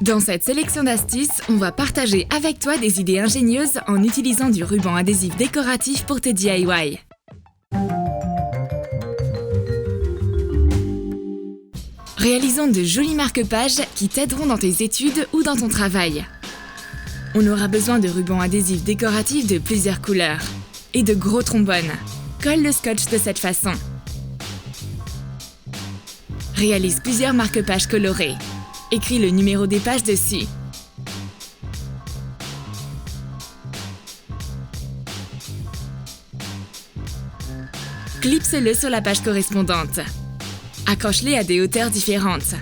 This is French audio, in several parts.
Dans cette sélection d'astuces, on va partager avec toi des idées ingénieuses en utilisant du ruban adhésif décoratif pour tes DIY. Réalisons de jolis marque-pages qui t'aideront dans tes études ou dans ton travail. On aura besoin de rubans adhésifs décoratifs de plusieurs couleurs et de gros trombones. Colle le scotch de cette façon. Réalise plusieurs marque-pages colorés. Écris le numéro des pages dessus. Clipse-le sur la page correspondante. Accroche-les à des hauteurs différentes.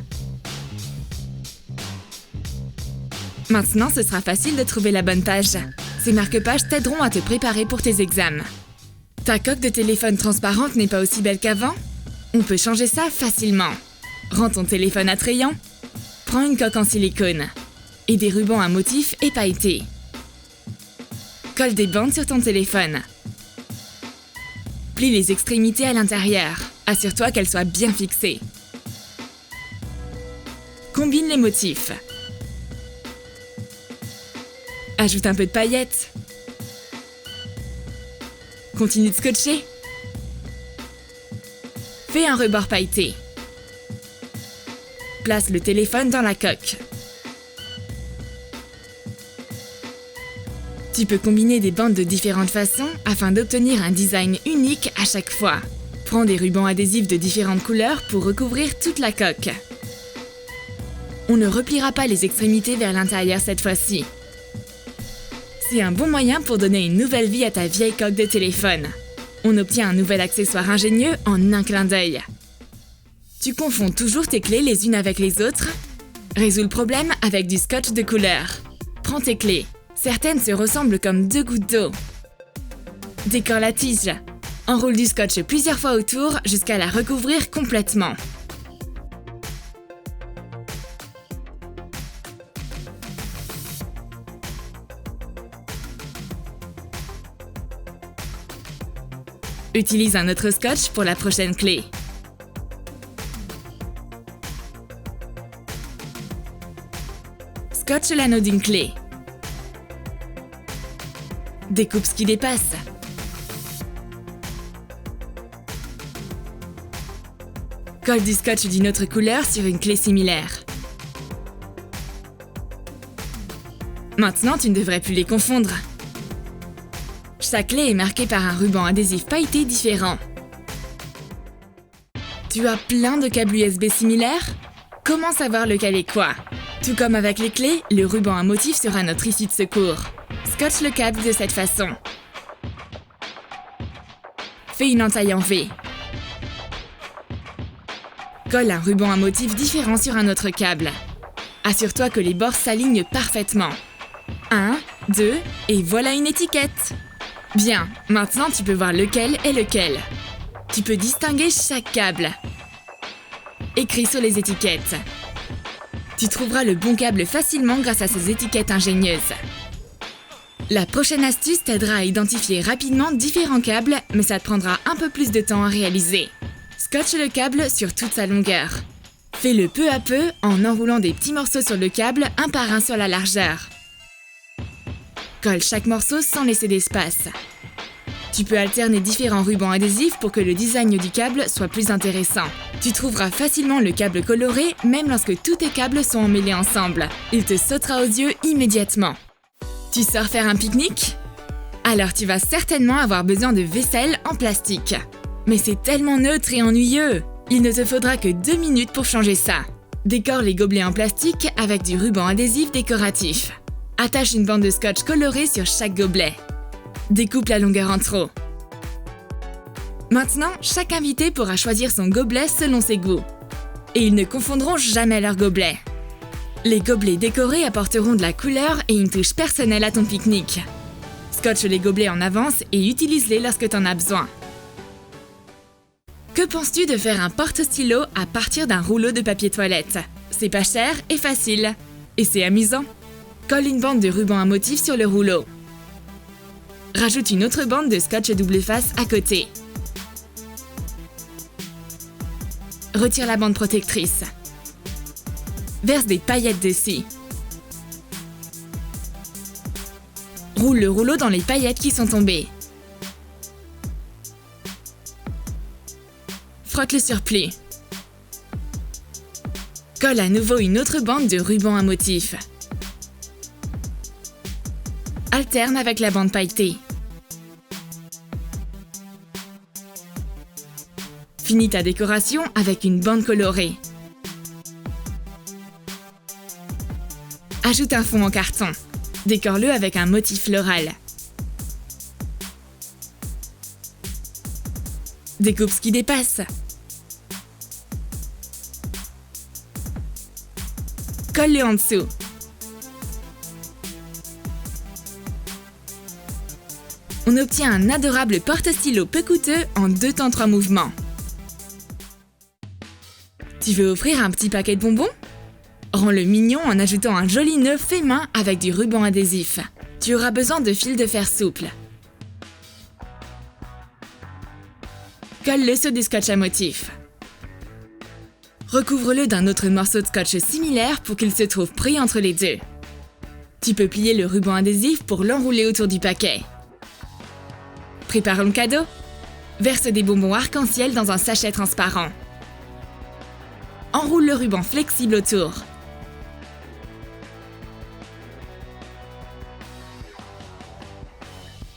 Maintenant, ce sera facile de trouver la bonne page. Ces marque-pages t'aideront à te préparer pour tes examens. Ta coque de téléphone transparente n'est pas aussi belle qu'avant? On peut changer ça facilement. Rends ton téléphone attrayant. Prends une coque en silicone et des rubans à motifs épailletés. Colle des bandes sur ton téléphone. Plie les extrémités à l'intérieur. Assure-toi qu'elles soient bien fixées. Combine les motifs. Ajoute un peu de paillettes. Continue de scotcher. Fais un rebord pailleté. Place le téléphone dans la coque. Tu peux combiner des bandes de différentes façons afin d'obtenir un design unique à chaque fois. Prends des rubans adhésifs de différentes couleurs pour recouvrir toute la coque. On ne repliera pas les extrémités vers l'intérieur cette fois-ci. C'est un bon moyen pour donner une nouvelle vie à ta vieille coque de téléphone. On obtient un nouvel accessoire ingénieux en un clin d'œil. Tu confonds toujours tes clés les unes avec les autres? Résous le problème avec du scotch de couleur. Prends tes clés. Certaines se ressemblent comme deux gouttes d'eau. Décore la tige. Enroule du scotch plusieurs fois autour jusqu'à la recouvrir complètement. Utilise un autre scotch pour la prochaine clé. Scotche l'anneau d'une clé. Découpe ce qui dépasse. Colle du scotch d'une autre couleur sur une clé similaire. Maintenant, tu ne devrais plus les confondre. Chaque clé est marquée par un ruban adhésif pailleté différent. Tu as plein de câbles USB similaires? Comment savoir lequel est quoi? Tout comme avec les clés, le ruban à motif sera notre issue de secours. Scotche le câble de cette façon. Fais une entaille en V. Colle un ruban à motif différent sur un autre câble. Assure-toi que les bords s'alignent parfaitement. 1, 2, et voilà une étiquette. Bien, maintenant tu peux voir lequel est lequel. Tu peux distinguer chaque câble. Écris sur les étiquettes. Tu trouveras le bon câble facilement grâce à ces étiquettes ingénieuses. La prochaine astuce t'aidera à identifier rapidement différents câbles, mais ça te prendra un peu plus de temps à réaliser. Scotche le câble sur toute sa longueur. Fais-le peu à peu en enroulant des petits morceaux sur le câble un par un sur la largeur. Colle chaque morceau sans laisser d'espace. Tu peux alterner différents rubans adhésifs pour que le design du câble soit plus intéressant. Tu trouveras facilement le câble coloré même lorsque tous tes câbles sont emmêlés ensemble. Il te sautera aux yeux immédiatement. Tu sors faire un pique-nique? Alors tu vas certainement avoir besoin de vaisselle en plastique. Mais c'est tellement neutre et ennuyeux! Il ne te faudra que 2 minutes pour changer ça. Décore les gobelets en plastique avec du ruban adhésif décoratif. Attache une bande de scotch colorée sur chaque gobelet. Découpe la longueur en trop. Maintenant, chaque invité pourra choisir son gobelet selon ses goûts. Et ils ne confondront jamais leurs gobelets. Les gobelets décorés apporteront de la couleur et une touche personnelle à ton pique-nique. Scotche les gobelets en avance et utilise-les lorsque tu en as besoin. Que penses-tu de faire un porte-stylo à partir d'un rouleau de papier toilette? C'est pas cher et facile. Et c'est amusant. Colle une bande de ruban à motif sur le rouleau. Rajoute une autre bande de scotch double face à côté. Retire la bande protectrice. Verse des paillettes dessus. Roule le rouleau dans les paillettes qui sont tombées. Frotte le surplus. Colle à nouveau une autre bande de ruban à motif. Alterne avec la bande pailletée. Finis ta décoration avec une bande colorée. Ajoute un fond en carton. Décore-le avec un motif floral. Découpe ce qui dépasse. Colle-le en dessous. On obtient un adorable porte-stylo peu coûteux en 2 temps 3 mouvements. Tu veux offrir un petit paquet de bonbons? Rends-le mignon en ajoutant un joli nœud fait main avec du ruban adhésif. Tu auras besoin de fil de fer souple. Colle-le sur du scotch à motif. Recouvre-le d'un autre morceau de scotch similaire pour qu'il se trouve pris entre les deux. Tu peux plier le ruban adhésif pour l'enrouler autour du paquet. Préparons le cadeau. Verse des bonbons arc-en-ciel dans un sachet transparent. Enroule le ruban flexible autour.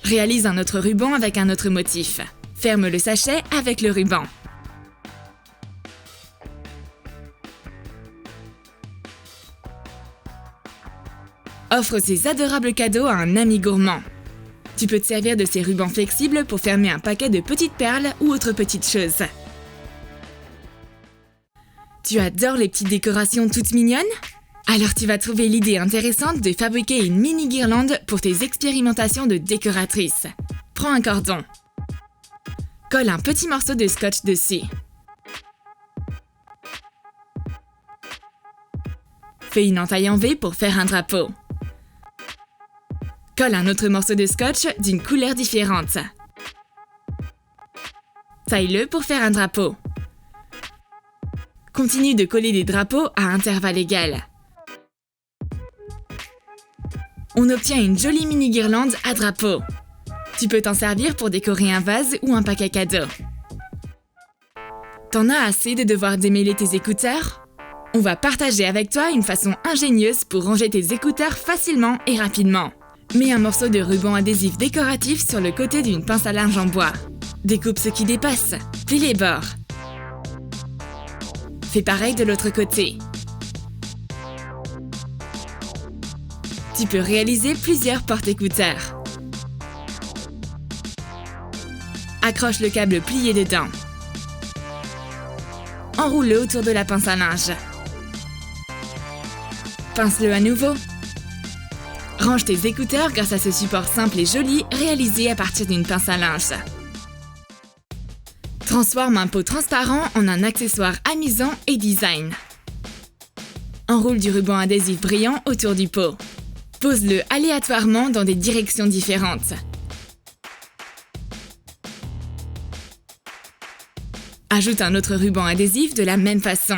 Réalise un autre ruban avec un autre motif. Ferme le sachet avec le ruban. Offre ces adorables cadeaux à un ami gourmand. Tu peux te servir de ces rubans flexibles pour fermer un paquet de petites perles ou autres petites choses. Tu adores les petites décorations toutes mignonnes? Alors tu vas trouver l'idée intéressante de fabriquer une mini guirlande pour tes expérimentations de décoratrice. Prends un cordon. Colle un petit morceau de scotch dessus. Fais une entaille en V pour faire un drapeau. Colle un autre morceau de scotch d'une couleur différente. Taille-le pour faire un drapeau. Continue de coller des drapeaux à intervalles égaux. On obtient une jolie mini guirlande à drapeau. Tu peux t'en servir pour décorer un vase ou un paquet cadeau. T'en as assez de devoir démêler tes écouteurs? On va partager avec toi une façon ingénieuse pour ranger tes écouteurs facilement et rapidement. Mets un morceau de ruban adhésif décoratif sur le côté d'une pince à linge en bois. Découpe ce qui dépasse. Plie les bords. Fais pareil de l'autre côté. Tu peux réaliser plusieurs porte-écouteurs. Accroche le câble plié dedans. Enroule-le autour de la pince à linge. Pince-le à nouveau. Range tes écouteurs grâce à ce support simple et joli réalisé à partir d'une pince à linge. Transforme un pot transparent en un accessoire amusant et design. Enroule du ruban adhésif brillant autour du pot. Pose-le aléatoirement dans des directions différentes. Ajoute un autre ruban adhésif de la même façon.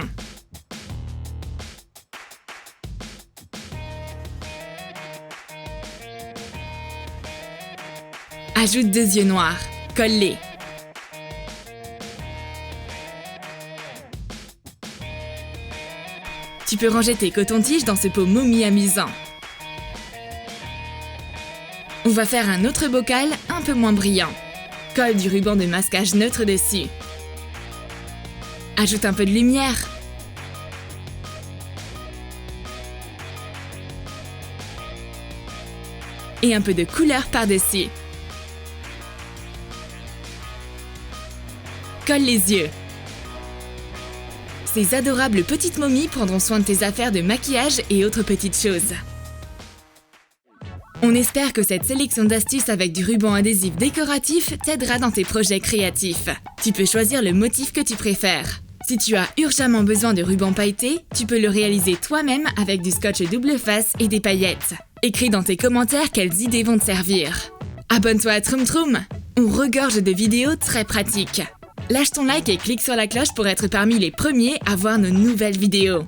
Ajoute 2 yeux noirs. Colle-les. Tu peux ranger tes cotons-tiges dans ce pot momie amusant. On va faire un autre bocal un peu moins brillant. Colle du ruban de masquage neutre dessus. Ajoute un peu de lumière. Et un peu de couleur par-dessus. Colle les yeux. Ces adorables petites momies prendront soin de tes affaires de maquillage et autres petites choses. On espère que cette sélection d'astuces avec du ruban adhésif décoratif t'aidera dans tes projets créatifs. Tu peux choisir le motif que tu préfères. Si tu as urgemment besoin de ruban pailleté, tu peux le réaliser toi-même avec du scotch double face et des paillettes. Écris dans tes commentaires quelles idées vont te servir. Abonne-toi à Troom Troom. On regorge de vidéos très pratiques. Lâche ton like et clique sur la cloche pour être parmi les premiers à voir nos nouvelles vidéos.